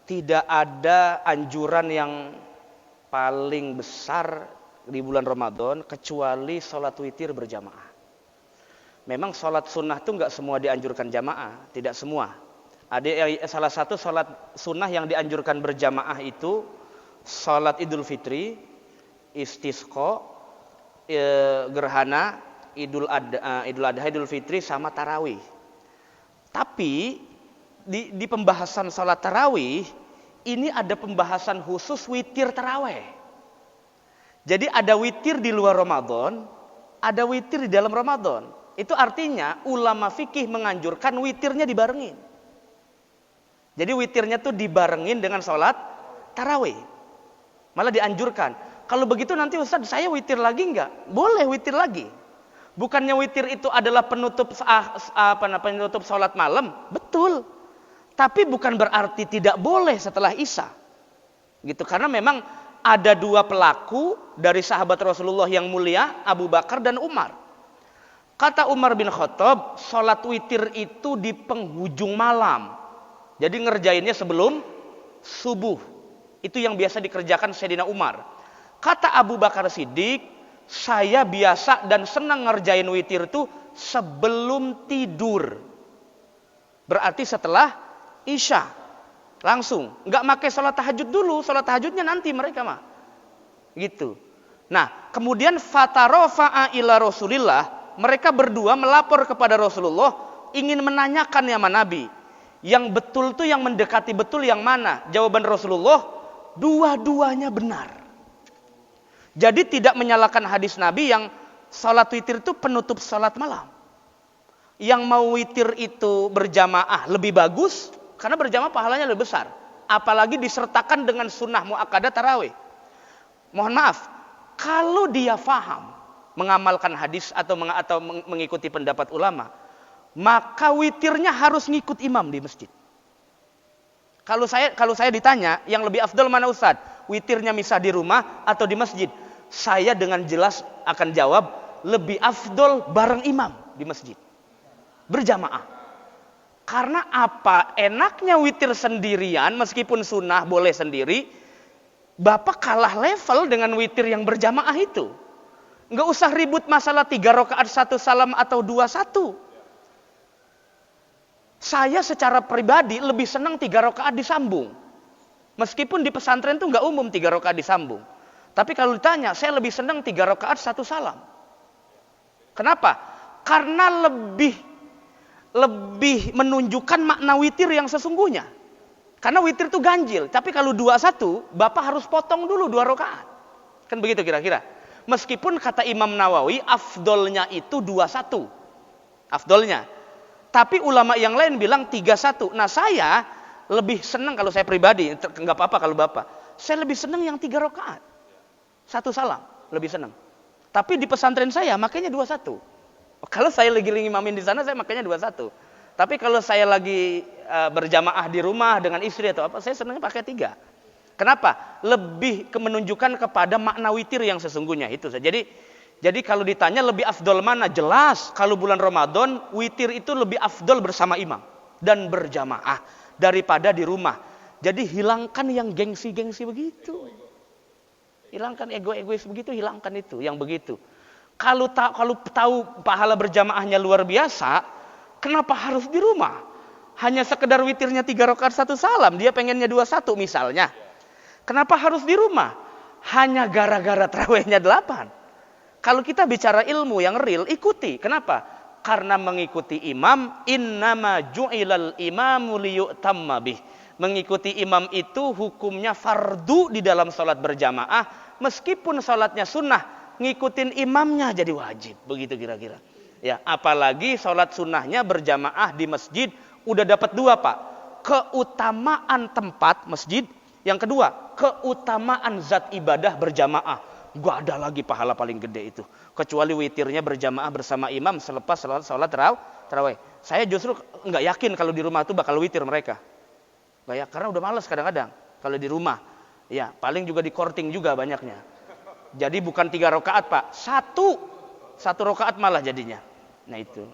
tidak ada anjuran yang paling besar di bulan Ramadan kecuali sholat witir berjamaah. Memang sholat sunnah itu nggak semua dianjurkan jamaah, tidak semua. Ada salah satu sholat sunnah yang dianjurkan berjamaah itu sholat Idul Fitri, istisqa, gerhana, Idul Adha, Idul Fitri, sama tarawih. Tapi di pembahasan sholat tarawih ini ada pembahasan khusus witir tarawih. Jadi ada witir di luar Ramadan, ada witir di dalam Ramadan. Itu artinya ulama fikih menganjurkan witirnya dibarengin. Jadi witirnya tuh dibarengin dengan sholat tarawih. Malah dianjurkan. Kalau begitu nanti Ustaz saya witir lagi enggak? Boleh witir lagi. Bukannya witir itu adalah penutup sholat malam? Betul. Tapi bukan berarti tidak boleh setelah Isya. Gitu, karena memang ada dua pelaku dari sahabat Rasulullah yang mulia, Abu Bakar dan Umar. Kata Umar bin Khattab, sholat witir itu di penghujung malam. Jadi ngerjainnya sebelum subuh. Itu yang biasa dikerjakan Sayyidina Umar. Kata Abu Bakar Siddiq, saya biasa dan senang ngerjain witir itu sebelum tidur. Berarti setelah Isya. Langsung. Nggak pakai sholat tahajud dulu. Sholat tahajudnya nanti mereka mah. Gitu. Nah, kemudian fatarofa'a ila Rasulillah. Mereka berdua melapor kepada Rasulullah. Ingin menanyakan ya Nabi. Yang betul tuh, yang mendekati betul yang mana? Jawaban Rasulullah, dua-duanya benar. Jadi tidak menyalahkan hadis Nabi yang sholat witir itu penutup sholat malam. Yang mau witir itu berjamaah lebih bagus, karena berjamaah pahalanya lebih besar. Apalagi disertakan dengan sunnah muakkadah tarawih. Mohon maaf, kalau dia faham mengamalkan hadis atau mengikuti pendapat ulama, maka witirnya harus ngikut imam di masjid. Kalau saya ditanya, yang lebih afdal mana Ustaz? Witirnya misah di rumah atau di masjid? Saya dengan jelas akan jawab, lebih afdal bareng imam di masjid. Berjamaah. Karena apa? Enaknya witir sendirian, meskipun sunnah boleh sendiri, Bapak kalah level dengan witir yang berjamaah itu. Nggak usah ribut masalah 3 rakaat 1 salam atau 2-1. Saya secara pribadi lebih senang 3 rakaat disambung. Meskipun di pesantren itu nggak umum 3 rakaat disambung. Tapi kalau ditanya, saya lebih senang 3 rakaat 1 salam. Kenapa? Karena lebih menunjukkan makna witir yang sesungguhnya. Karena witir itu ganjil. Tapi kalau 2-1, Bapak harus potong dulu 2 rakaat. Kan begitu kira-kira. Meskipun kata Imam Nawawi, afdolnya itu 2-1. Afdolnya. Tapi ulama yang lain bilang 3-1. Nah saya lebih senang, kalau saya pribadi, nggak apa-apa kalau Bapak. Saya lebih senang yang 3 rakaat. 1 salam, lebih senang. Tapi di pesantren saya makanya 2-1. Kalau saya lagi ngimamin di sana, saya makanya 2-1. Tapi kalau saya lagi berjamaah di rumah dengan istri atau apa, saya senangnya pakai 3. Kenapa? Lebih menunjukkan kepada makna witir yang sesungguhnya itu saja. Jadi kalau ditanya lebih afdol mana? Jelas kalau bulan Ramadan witir itu lebih afdol bersama imam dan berjamaah daripada di rumah. Jadi hilangkan yang gengsi-gengsi begitu. Hilangkan ego-egois begitu, hilangkan itu yang begitu. Kalau tahu pahala berjamaahnya luar biasa, kenapa harus di rumah? Hanya sekedar witirnya 3 rakaat 1 salam, dia pengennya 2-1 misalnya. Kenapa harus di rumah? Hanya gara-gara tarawihnya 8. Kalau kita bicara ilmu yang real, ikuti. Kenapa? Karena mengikuti imam, innama ju'ilal imamu liyu'tamma bih. Mengikuti imam itu hukumnya fardu di dalam sholat berjamaah. Meskipun sholatnya sunnah, ngikutin imamnya jadi wajib. Begitu kira-kira. Ya, apalagi sholat sunnahnya berjamaah di masjid, udah dapat 2 Pak. Keutamaan tempat masjid. Yang kedua, keutamaan zat ibadah berjamaah. Gak ada lagi pahala paling gede itu. Kecuali witirnya berjamaah bersama imam selepas sholat tarawih. Saya justru nggak yakin kalau di rumah itu bakal witir mereka. Nggak ya, karena udah malas kadang-kadang kalau di rumah. Ya, paling juga di korting juga banyaknya. Jadi bukan 3 rakaat Pak, 1 rakaat malah jadinya. Nah itu.